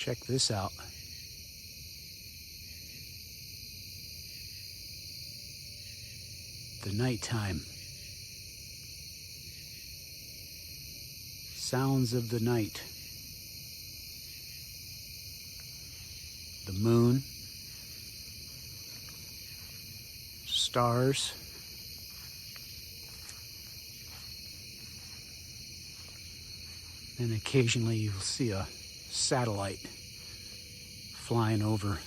Check this out. The nighttime. Sounds of the night. The moon. Stars. And occasionally you'll see a satellite flying over.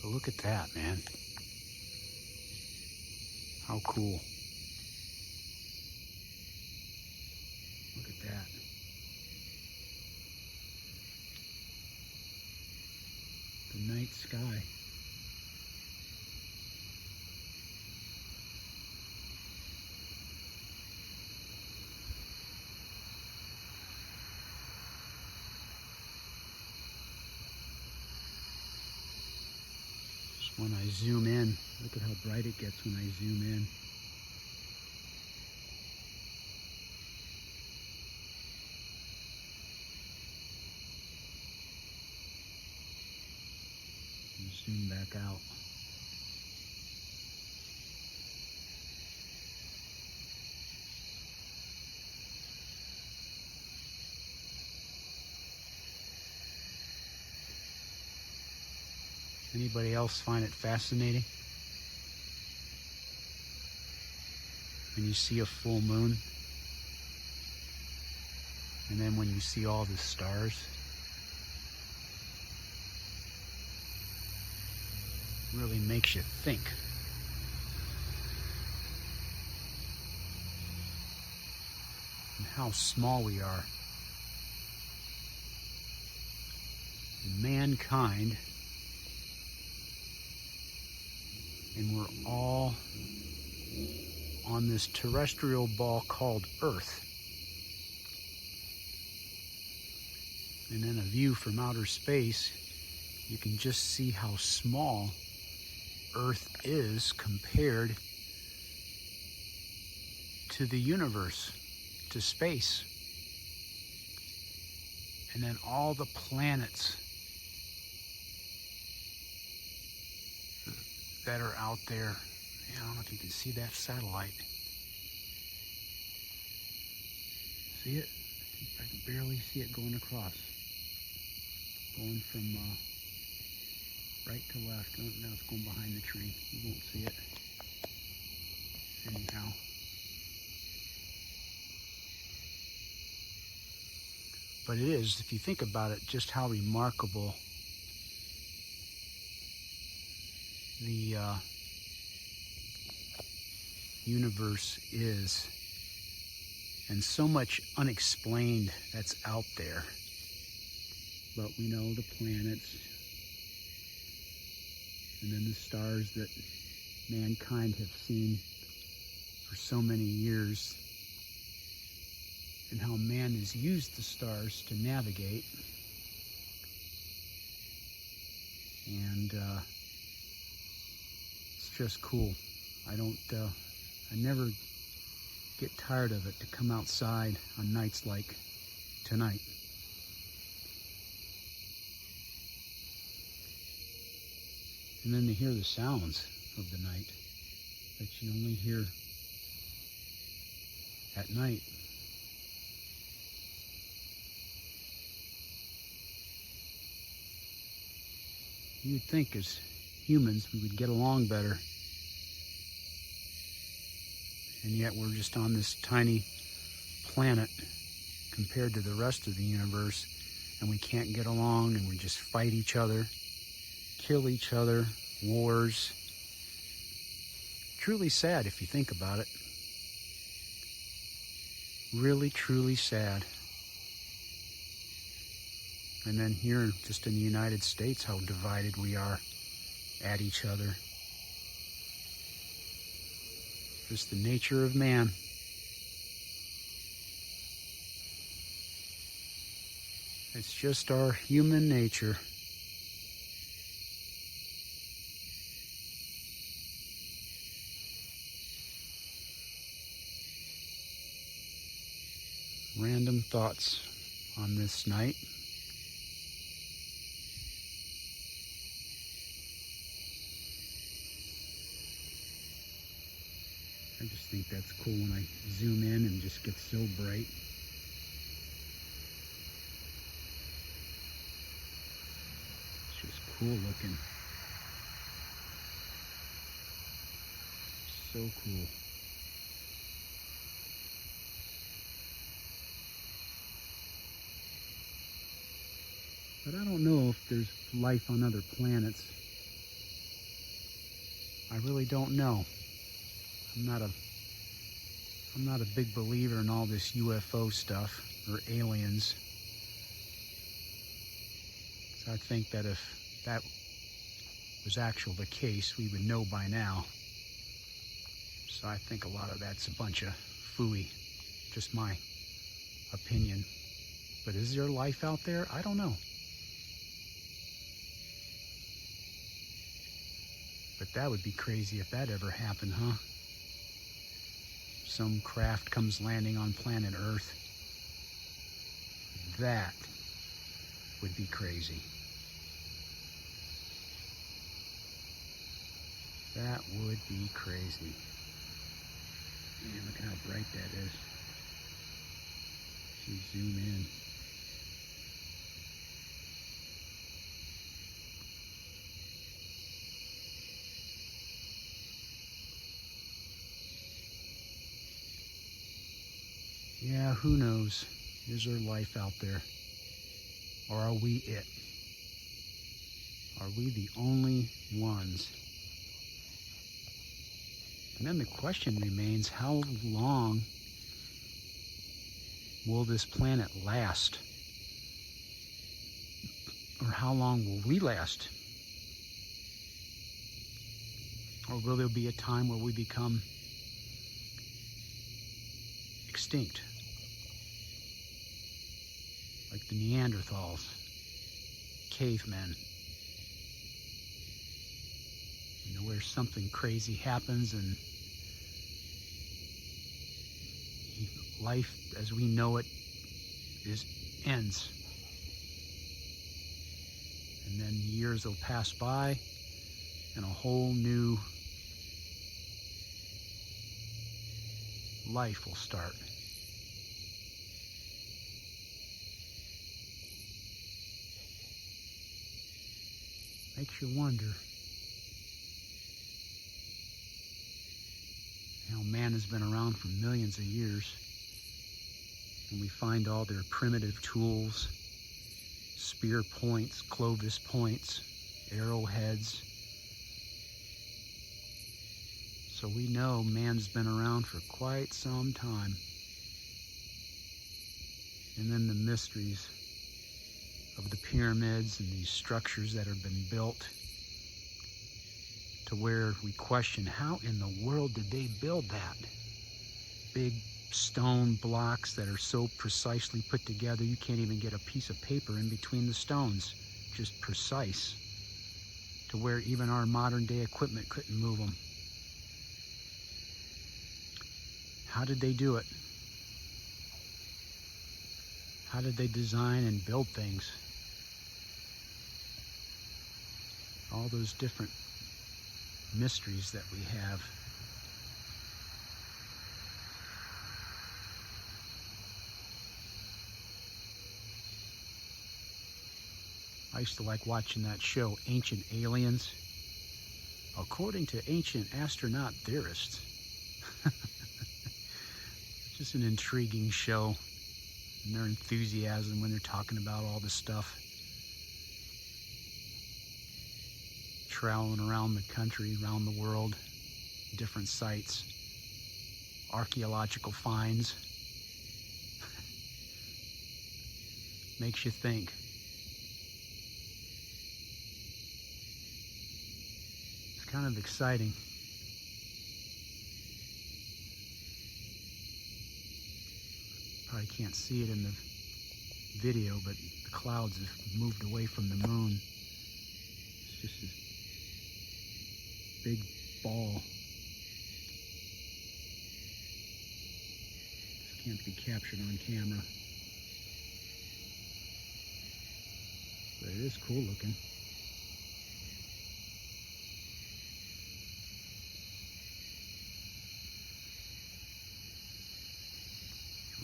But look at that, man. How cool. Look at that. The night sky. When I zoom in, look at how bright it gets when I zoom in. And zoom back out. Anybody else find it fascinating? When you see a full moon, and then when you see all the stars, it really makes you think. And how small we are. And mankind. And we're all on this terrestrial ball called Earth. And in a view from outer space, you can just see how small Earth is compared to the universe, to space. And then all the planets that are out there. I don't know if you can see that satellite. See it? I can barely see it going across. Going from right to left. Oh, now it's going behind the tree. You won't see it. Anyhow. But it is, if you think about it, just how remarkable the universe is, and so much unexplained that's out there. But we know the planets, and then the stars that mankind have seen for so many years, and how man has used the stars to navigate. And just cool. I never get tired of it to come outside on nights like tonight. And then to hear the sounds of the night that you only hear at night. You'd think as humans we would get along better, and yet we're just on this tiny planet compared to the rest of the universe, and we can't get along, and we just fight each other, kill each other, wars. Truly sad if you think about it. Really, truly sad. And then here, just in the United States, how divided we are at each other. Just the nature of man. It's just our human nature. Random thoughts. on this night. I just think that's cool when I zoom in and just gets so bright. It's just cool looking. So cool. But I don't know if there's life on other planets. I really don't know. I'm not a big believer in all this UFO stuff or aliens. So I think that if that was actually the case, we would know by now. So I think a lot of that's a bunch of phooey. Just my opinion. But is there life out there? I don't know. But that would be crazy if that ever happened, huh? Some craft comes landing on planet Earth. That would be crazy. That would be crazy. Man, look at how bright that is. If you zoom in. Yeah, who knows? Is there life out there? Or are we it? Are we the only ones? And then the question remains, how long will this planet last? Or how long will we last? Or will there be a time where we become extinct? Like the Neanderthals, cavemen. You know, where something crazy happens and life as we know it ends. And then years will pass by and a whole new life will start. Makes you wonder how man has been around for millions of years, and we find all their primitive tools, spear points, Clovis points, arrowheads. So we know man's been around for quite some time. And then the mysteries of the pyramids and these structures that have been built to where we question, how in the world did they build that? Big stone blocks that are so precisely put together you can't even get a piece of paper in between the stones. Just precise, to where even our modern day equipment couldn't move them. How did they do it? How did they design and build things? All those different mysteries that we have. I used to like watching that show, Ancient Aliens. According to ancient astronaut theorists. Just an intriguing show. And their enthusiasm when they're talking about all this stuff. Traveling around the country, around the world, different sites, archaeological finds. Makes you think. It's kind of exciting. Probably can't see it in the video, but the clouds have moved away from the moon. It's just this big ball. This can't be captured on camera. it is cool looking.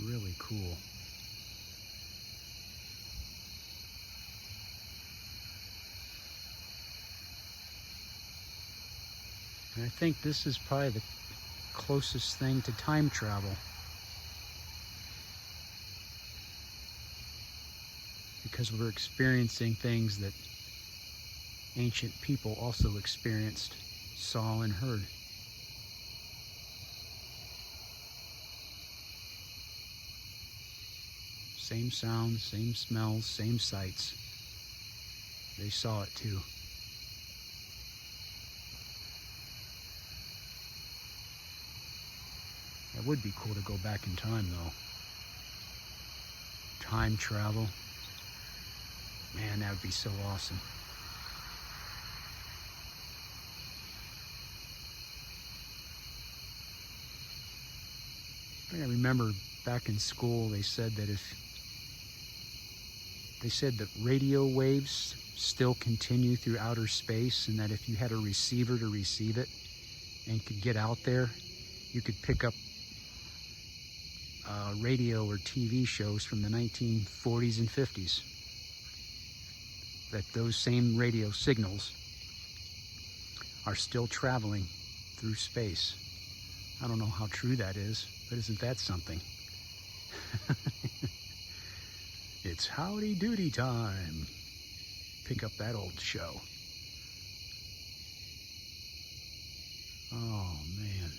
Really cool. And I think this is probably the closest thing to time travel, because we're experiencing things that ancient people also experienced, saw, and heard. Same sounds, same smells, same sights. They saw it too. That would be cool to go back in time, though. Time travel. Man, that would be so awesome. I remember back in school they said that radio waves still continue through outer space, and that if you had a receiver to receive it and could get out there, you could pick up radio or TV shows from the 1940s and 50s. That those same radio signals are still traveling through space. I don't know how true that is, but isn't that something? It's howdy doody time. Pick up that old show. Oh, man.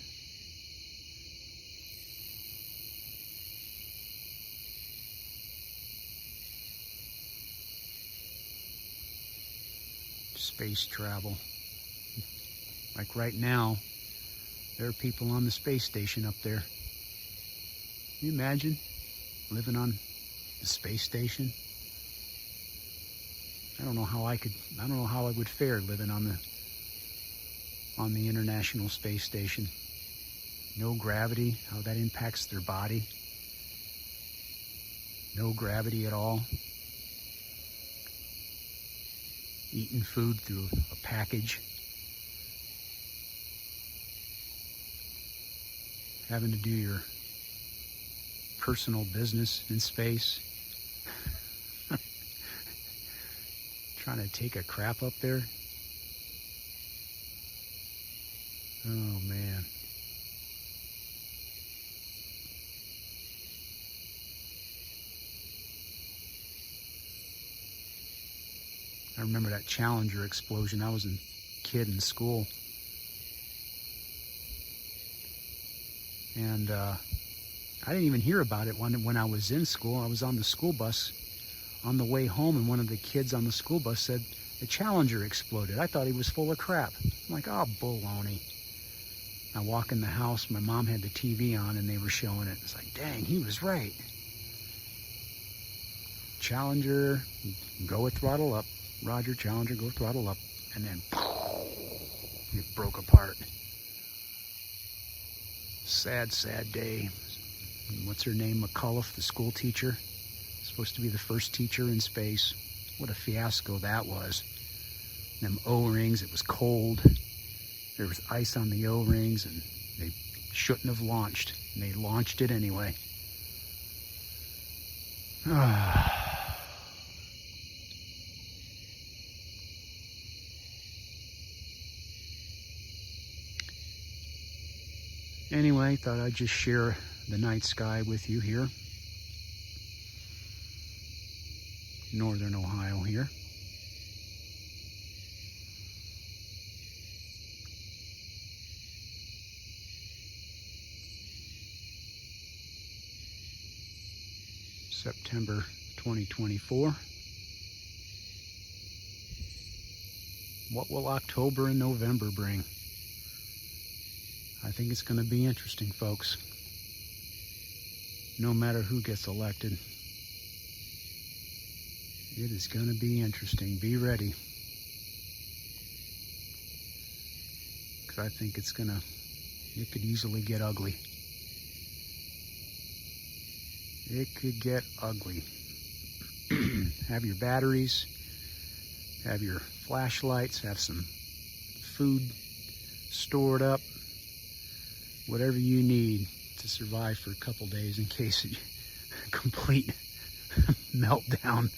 Space travel. Like right now, there are people on the space station up there. Can you imagine living on the space station? I don't know how I would fare living on the International Space Station. No gravity, how that impacts their body. No gravity at all. Eating food through a package. Having to do your personal business in space. Trying to take a crap up there. Oh, man. I remember that Challenger explosion. I was a kid in school. And I didn't even hear about it when I was in school. I was on the school bus on the way home, and one of the kids on the school bus said, the Challenger exploded. I thought he was full of crap. I'm like, oh, baloney. I walk in the house, my mom had the TV on, and they were showing it. It's like, dang, he was right. Challenger, go with throttle up. Roger, Challenger, go throttle up. And then, it broke apart. Sad, sad day. And what's her name? McCullough, the school teacher. Supposed to be the first teacher in space. What a fiasco that was. Them O-rings, it was cold. There was ice on the O-rings, and they shouldn't have launched. And they launched it anyway. Anyway, thought I'd just share the night sky with you here. Northern Ohio here. September 2024. What will October and November bring? I think it's going to be interesting, folks. No matter who gets elected, it is going to be interesting. Be ready. Because I think it could easily get ugly. It could get ugly. Have your batteries, have your flashlights, have some food stored up, whatever you need to survive for a couple days in case of complete meltdown.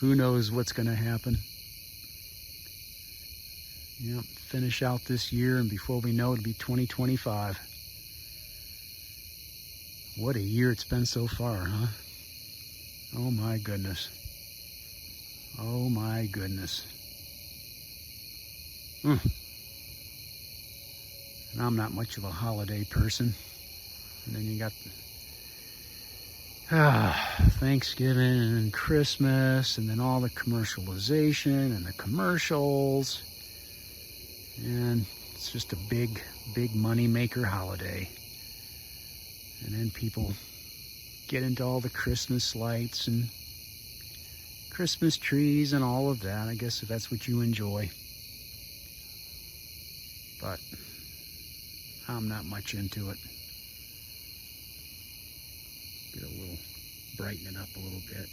Who knows what's going to happen. Yep, finish out this year, and before we know it, it'll be 2025. What a year it's been so far, huh? Oh my goodness. Oh my goodness. And I'm not much of a holiday person. And then you got Thanksgiving and Christmas, and then all the commercialization and the commercials. And it's just a big, big money maker holiday. And then people get into all the Christmas lights and Christmas trees and all of that. I guess if that's what you enjoy. But I'm not much into it. Get a little, brighten it up a little bit.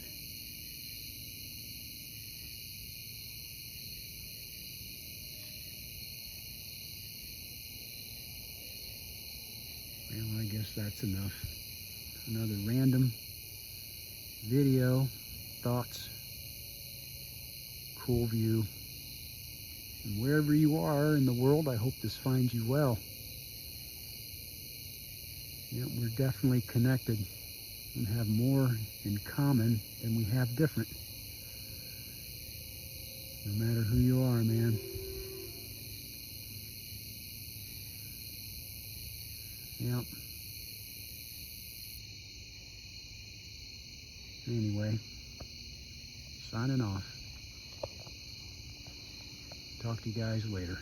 Well, I guess that's enough. Another random video, thoughts, cool view. And wherever you are in the world, I hope this finds you well. Yeah, we're definitely connected and have more in common than we have different. No matter who you are, man. Yep. Anyway, signing off. Talk to you guys later.